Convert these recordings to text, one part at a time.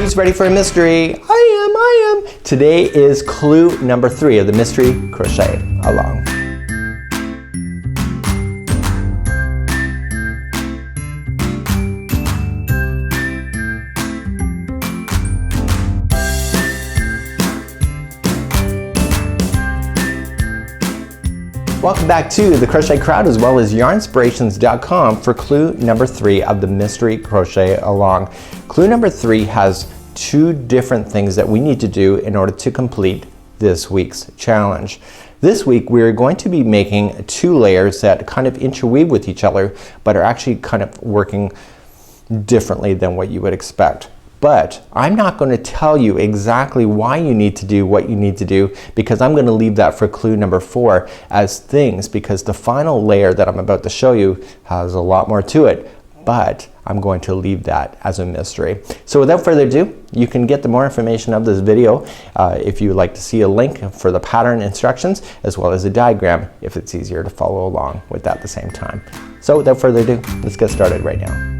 Who's ready for a mystery? I am. Today is clue number 3 of the mystery crochet along. Welcome back to the Crochet Crowd as well as Yarnspirations.com for clue number 3 of the mystery crochet along. Clue number 3 has 2 different things that we need to do in order to complete this week's challenge. This week we're going to be making 2 layers that kind of interweave with each other but are actually kind of working differently than what you would expect. But I'm not going to tell you exactly why you need to do what you need to do, because I'm going to leave that for clue number 4 as things, because the final layer that I'm about to show you has a lot more to it, but I'm going to leave that as a mystery. So without further ado, you can get the more information of this video if you would like to see a link for the pattern instructions as well as a diagram if it's easier to follow along with that at the same time. So without further ado, let's get started right now.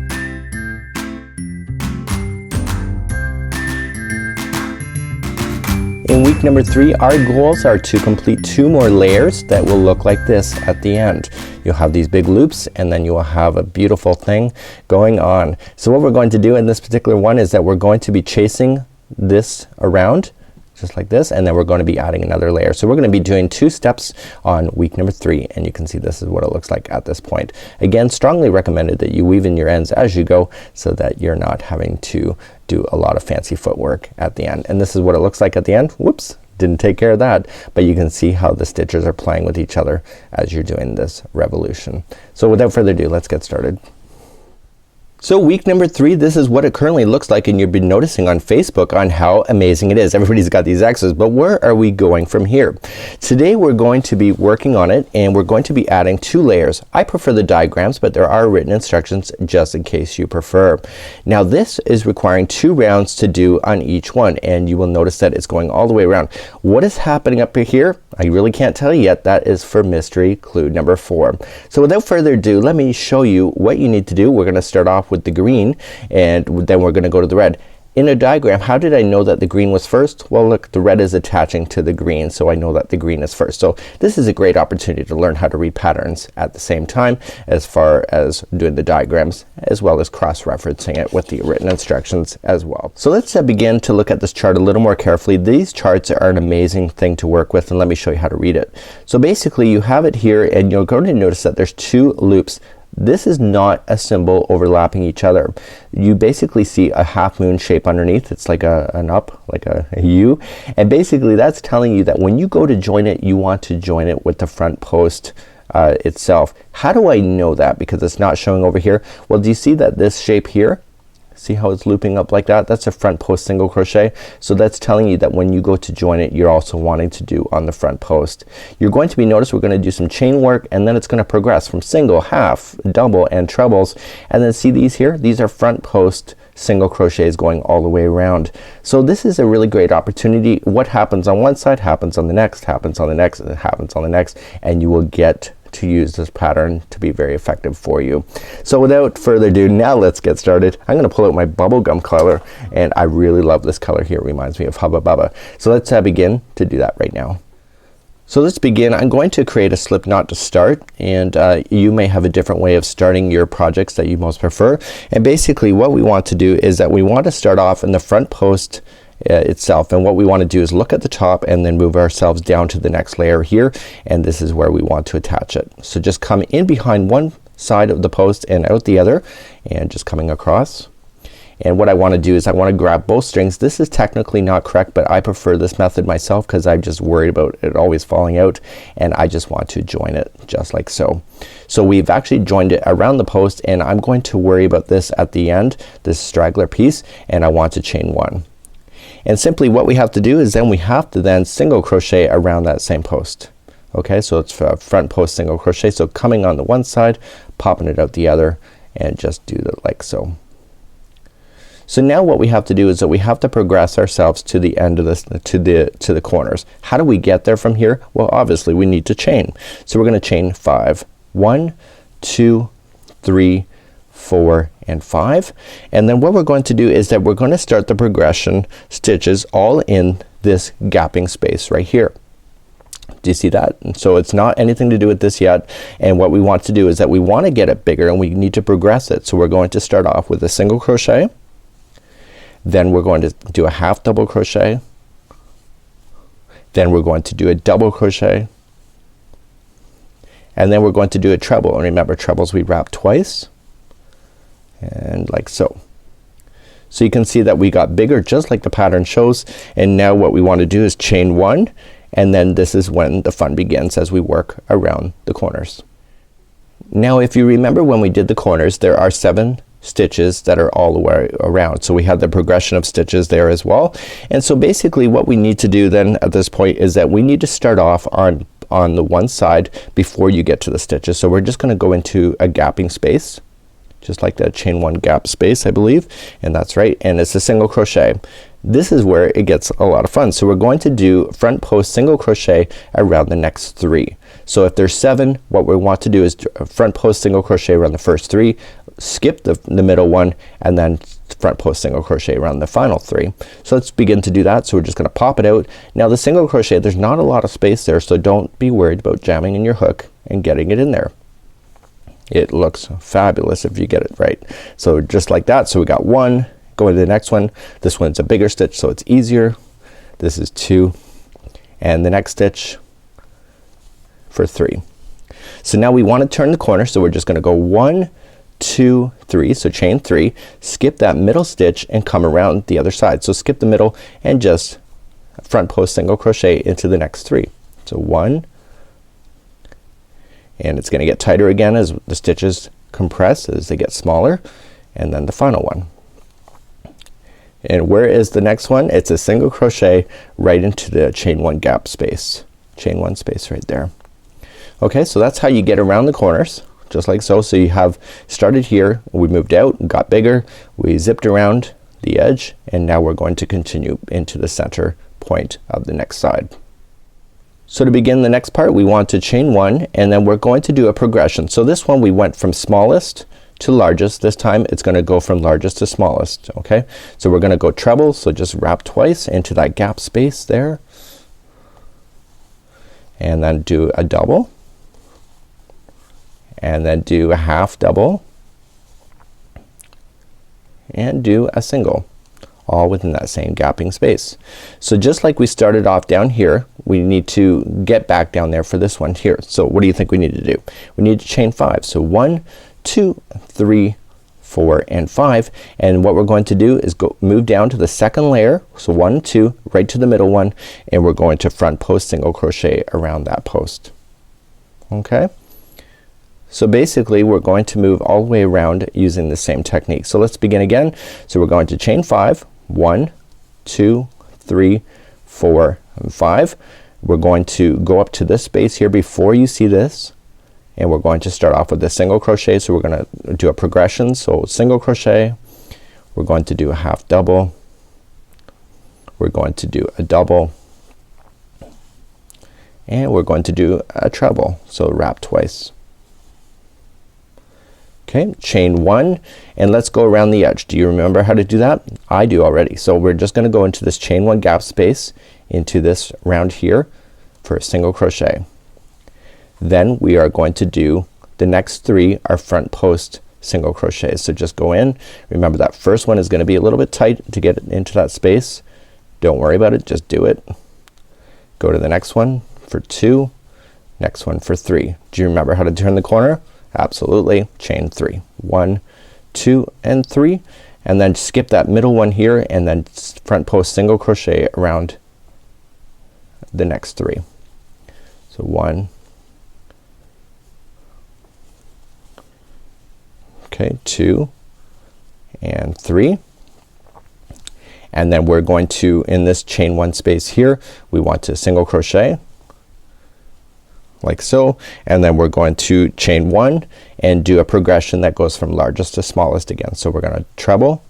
In week number 3, our goals are to complete 2 more layers that will look like this at the end. You'll have these big loops and then you will have a beautiful thing going on. So what we're going to do in this particular one is that we're going to be chasing this around just like this, and then we're going to be adding another layer. So we're going to be doing 2 steps on week number 3, and you can see this is what it looks like at this point. Again, strongly recommended that you weave in your ends as you go so that you're not having to do a lot of fancy footwork at the end. And this is what it looks like at the end. Whoops, didn't take care of that, but you can see how the stitches are playing with each other as you're doing this revolution. So without further ado, let's get started. So week number 3, this is what it currently looks like, and you've been noticing on Facebook on how amazing it is. Everybody's got these X's, but where are we going from here? Today we're going to be working on it, and we're going to be adding 2 layers. I prefer the diagrams, but there are written instructions just in case you prefer. Now this is requiring 2 rounds to do on each one, and you will notice that it's going all the way around. What is happening up here? I really can't tell you yet. That is for mystery clue number 4. So without further ado, let me show you what you need to do. We're going to start off with the green, and then we're going to go to the red. In a diagram, how did I know that the green was first? Well, look, the red is attaching to the green, so I know that the green is first. So this is a great opportunity to learn how to read patterns at the same time as far as doing the diagrams, as well as cross-referencing it with the written instructions as well. So let's begin to look at this chart a little more carefully. These charts are an amazing thing to work with, and let me show you how to read it. So basically you have it here, and you're going to notice that there's 2 loops. This is not a symbol overlapping each other. You basically see a half moon shape underneath. It's like an up, like a U, and basically that's telling you that when you go to join it, you want to join it with the front post itself. How do I know that? Because it's not showing over here. Well, do you see that this shape here? See how it's looping up like that? That's a front post single crochet. So that's telling you that when you go to join it, you're also wanting to do on the front post. You're going to be, notice we're going to do some chain work, and then it's going to progress from single, half, double, and trebles. And then see these here? These are front post single crochets going all the way around. So this is a really great opportunity. What happens on one side happens on the next, happens on the next, and happens on the next, and you will get to use this pattern to be very effective for you. So without further ado, now let's get started. I'm gonna pull out my bubblegum color, and I really love this color here. It reminds me of Hubba Bubba. So let's begin to do that right now. So let's begin. I'm going to create a slip knot to start, and you may have a different way of starting your projects that you most prefer. And basically what we want to do is that we want to start off in the front post itself, and what we want to do is look at the top and then move ourselves down to the next layer here, and this is where we want to attach it. So just come in behind one side of the post and out the other, and just coming across. And what I want to do is I want to grab both strings. This is technically not correct, but I prefer this method myself because I'm just worried about it always falling out, and I just want to join it just like so. So we've actually joined it around the post, and I'm going to worry about this at the end, this straggler piece, and I want to chain 1. And simply what we have to do is then we have to then single crochet around that same post. Okay, so it's front post single crochet. So coming on the one side, popping it out the other, and just do it like so. So now what we have to do is that we have to progress ourselves to the end of this, to the corners. How do we get there from here? Well, obviously we need to chain. So we're gonna chain 5. 1, 2, 3, 4 and 5. And then what we're going to do is that we're going to start the progression stitches all in this gapping space right here. Do you see that? And so it's not anything to do with this yet, and what we want to do is that we want to get it bigger and we need to progress it. So we're going to start off with a single crochet, then we're going to do a half double crochet, then we're going to do a double crochet, and then we're going to do a treble. And remember, trebles we wrap twice, and like so. So you can see that we got bigger just like the pattern shows, and now what we want to do is chain 1, and then this is when the fun begins as we work around the corners. Now if you remember when we did the corners, there are 7 stitches that are all the way around. So we had the progression of stitches there as well. And so basically what we need to do then at this point is that we need to start off on the one side before you get to the stitches. So we're just gonna go into a gapping space, just like that chain 1 gap space I believe, and that's right, and it's a single crochet. This is where it gets a lot of fun. So we're going to do front post single crochet around the next 3. So if there's 7, what we want to do is front post single crochet around the first 3, skip the middle one, and then front post single crochet around the final 3. So let's begin to do that. So we're just gonna pop it out. Now the single crochet, there's not a lot of space there, so don't be worried about jamming in your hook and getting it in there. It looks fabulous if you get it right. So just like that. So we got 1, go into the next one. This one's a bigger stitch so it's easier. This is 2, and the next stitch for 3. So now we want to turn the corner, so we're just gonna go 1, 2, 3. So chain 3, skip that middle stitch and come around the other side. So skip the middle and just front post single crochet into the next 3. So 1, and it's gonna get tighter again as the stitches compress as they get smaller, and then the final one. And where is the next one? It's a single crochet right into the chain 1 gap space. Chain 1 space right there. Okay, so that's how you get around the corners, just like so. So you have started here, we moved out, got bigger, we zipped around the edge, and now we're going to continue into the center point of the next side. So to begin the next part, we want to chain 1, and then we're going to do a progression. So this one we went from smallest to largest. This time it's gonna go from largest to smallest. Okay, so we're gonna go treble, so just wrap twice into that gap space there, and then do a double, and then do a half double, and do a single, all within that same gapping space. So just like we started off down here, we need to get back down there for this one here. So what do you think we need to do? We need to chain 5. So 1, 2, 3, 4, and 5, and what we're going to do is go move down to the second layer. So 1, 2, right to the middle one, and we're going to front post single crochet around that post. Okay, so basically we're going to move all the way around using the same technique. So let's begin again. So we're going to chain 5, 1, 2, 3, 4, and 5. We're going to go up to this space here before you see this, and we're going to start off with a single crochet. So we're gonna do a progression. So single crochet, we're going to do a half double, we're going to do a double, and we're going to do a treble. So wrap twice. Okay, chain 1, and let's go around the edge. Do you remember how to do that? I do already. So we're just gonna go into this chain 1 gap space into this round here for a single crochet. Then we are going to do the next 3 are front post single crochets. So just go in. Remember that first one is gonna be a little bit tight to get into that space. Don't worry about it, just do it. Go to the next one for 2, next one for 3. Do you remember how to turn the corner? Absolutely. Chain 3, 1, 2, and 3, and then skip that middle one here, and then front post single crochet around the next 3. So 1, okay, 2, and 3, and then we're going to, in this chain 1 space here, we want to single crochet like so, and then we're going to chain 1 and do a progression that goes from largest to smallest again. So we're gonna treble,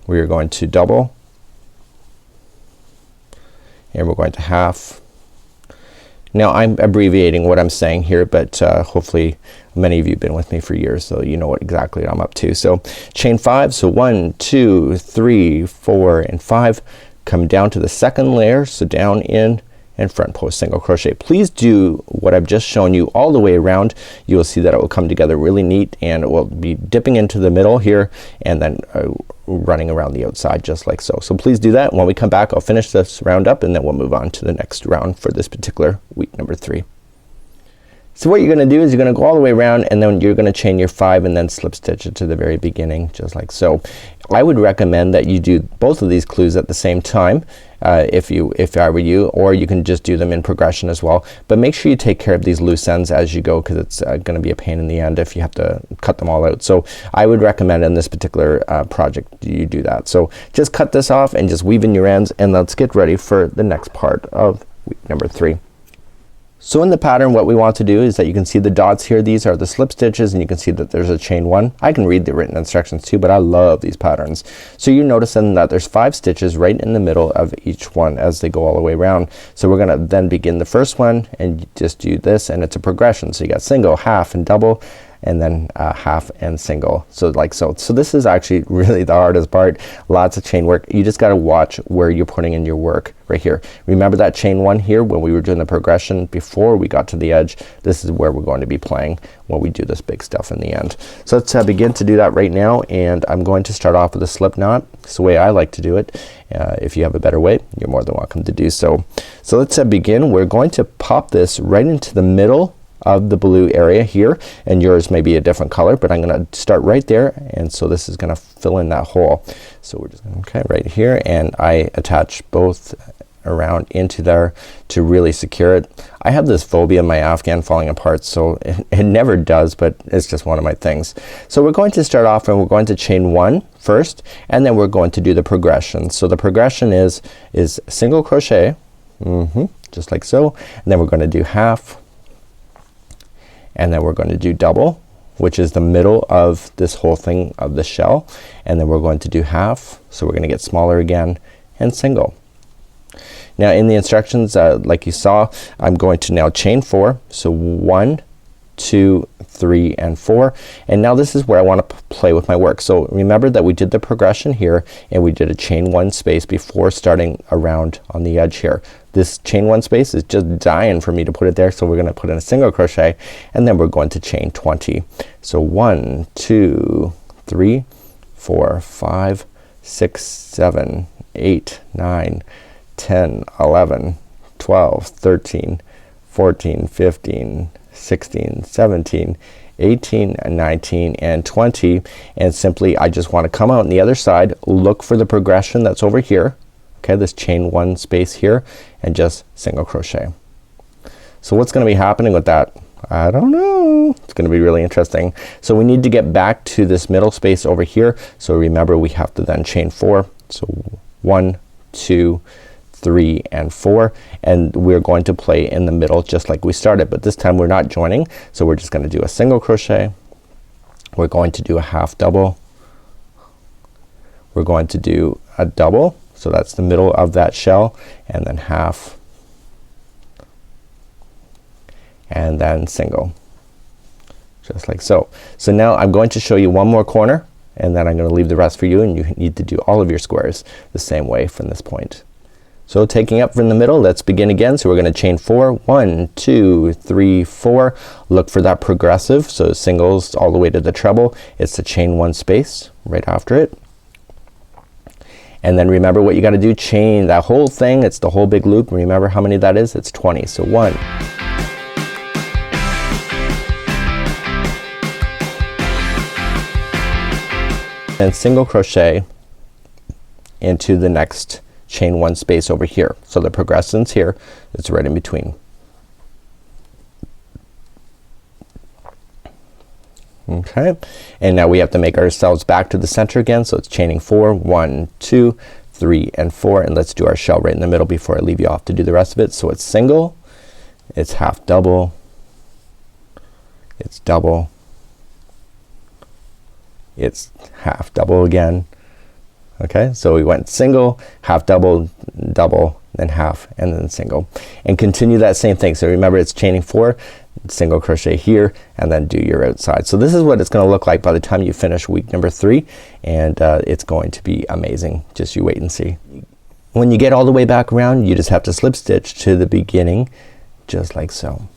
we are going to double, and we're going to half. Now I'm abbreviating what I'm saying here, but hopefully many of you have been with me for years, so you know what exactly I'm up to. So chain 5, so 1 2 3 4 and 5, come down to the second layer, so down in and front post single crochet. Please do what I've just shown you all the way around. You will see that it will come together really neat, and it will be dipping into the middle here and then running around the outside just like so. So please do that. When we come back, I'll finish this round up and then we'll move on to the next round for this particular week number 3. So what you're gonna do is you're gonna go all the way around, and then you're gonna chain your 5 and then slip stitch it to the very beginning just like so. I would recommend that you do both of these clues at the same time if I were you, or you can just do them in progression as well. But make sure you take care of these loose ends as you go, because it's gonna be a pain in the end if you have to cut them all out. So I would recommend in this particular project you do that. So just cut this off and just weave in your ends, and let's get ready for the next part of week number 3. So in the pattern what we want to do is that you can see the dots here. These are the slip stitches, and you can see that there's a chain 1. I can read the written instructions too, but I love these patterns. So you're noticing that there's 5 stitches right in the middle of each one as they go all the way around. So we're gonna then begin the first one and just do this, and it's a progression. So you got single, half, and double, and then half and single, so like so. So this is actually really the hardest part. Lots of chain work. You just gotta watch where you're putting in your work right here. Remember that chain 1 here when we were doing the progression before we got to the edge. This is where we're going to be playing when we do this big stuff in the end. So let's begin to do that right now, and I'm going to start off with a slip knot. It's the way I like to do it. If you have a better way, you're more than welcome to do so. So let's begin. We're going to pop this right into the middle of the blue area here, and yours may be a different color, but I'm gonna start right there, and so this is gonna fill in that hole. So we're just okay right here, and I attach both around into there to really secure it. I have this phobia of my Afghan falling apart, so it never does, but it's just one of my things. So we're going to start off and we're going to chain 1 first, and then we're going to do the progression. So the progression is single crochet, just like so, and then we're gonna do half, and then we're going to do double, which is the middle of this whole thing of the shell, and then we're going to do half, so we're gonna get smaller again, and single. Now in the instructions like you saw, I'm going to now chain 4, so 1 2 3 and 4, and now this is where I want to play with my work. So remember that we did the progression here, and we did a chain 1 space before starting around on the edge here. This chain 1 space is just dying for me to put it there, so we're gonna put in a single crochet, and then we're going to chain 20. So 1 2 3 4 5 6 7 8 9 10 11 12 13 14 15 16 17 18 19 and 20, and simply I just want to come out on the other side, look for the progression that's over here, okay, this chain 1 space here, and just single crochet. So what's gonna be happening with that? I don't know. It's gonna be really interesting. So we need to get back to this middle space over here, so remember we have to then chain 4. So 1 2 3 and 4, and we're going to play in the middle just like we started, but this time we're not joining, so we're just gonna do a single crochet, we're going to do a half double, we're going to do a double, so that's the middle of that shell, and then half, and then single, just like so. So now I'm going to show you one more corner, and then I'm gonna leave the rest for you, and you need to do all of your squares the same way from this point. So taking up from the middle, let's begin again. So we're gonna chain 4, 1 2 3 4, look for that progressive, so singles all the way to the treble. It's the chain 1 space right after it, and then remember what you got to do, chain that whole thing. It's the whole big loop. Remember how many that is? It's 20. So 1 and single crochet into the next chain 1 space over here. So the progression's here, it's right in between. Okay, and now we have to make ourselves back to the center again, so it's chaining 4, 1 2 3 and 4, and let's do our shell right in the middle before I leave you off to do the rest of it. So it's single, it's half double, it's double, it's half double again. Okay, so we went single, half double, double, then half, and then single, and continue that same thing. So remember, it's chaining 4, single crochet here, and then do your outside. So this is what it's gonna look like by the time you finish week number 3, and it's going to be amazing. Just you wait and see. When you get all the way back around, you just have to slip stitch to the beginning, just like so.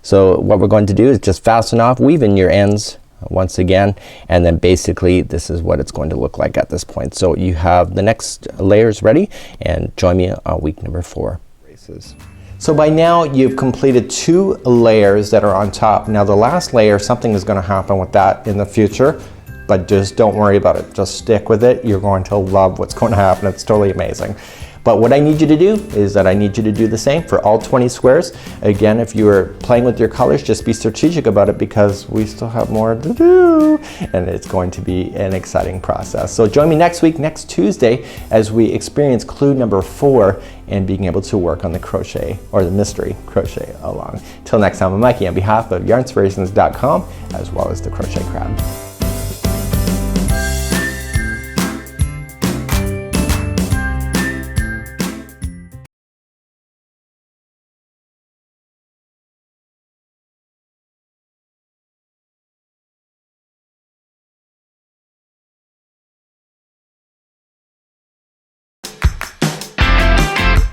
So what we're going to do is just fasten off, weave in your ends once again, and then basically this is what it's going to look like at this point. So you have the next layers ready, and join me on week number 4. So by now you've completed 2 layers that are on top. Now the last layer, something is gonna happen with that in the future, but just don't worry about it. Just stick with it. You're going to love what's going to happen. It's totally amazing. But what I need you to do is that I need you to do the same for all 20 squares. Again, if you are playing with your colors, just be strategic about it, because we still have more to do, and it's going to be an exciting process. So join me next week, next Tuesday, as we experience clue number 4 and being able to work on the crochet, or the mystery crochet along. Till next time, I'm Mikey on behalf of Yarnspirations.com, as well as the Crochet Crab.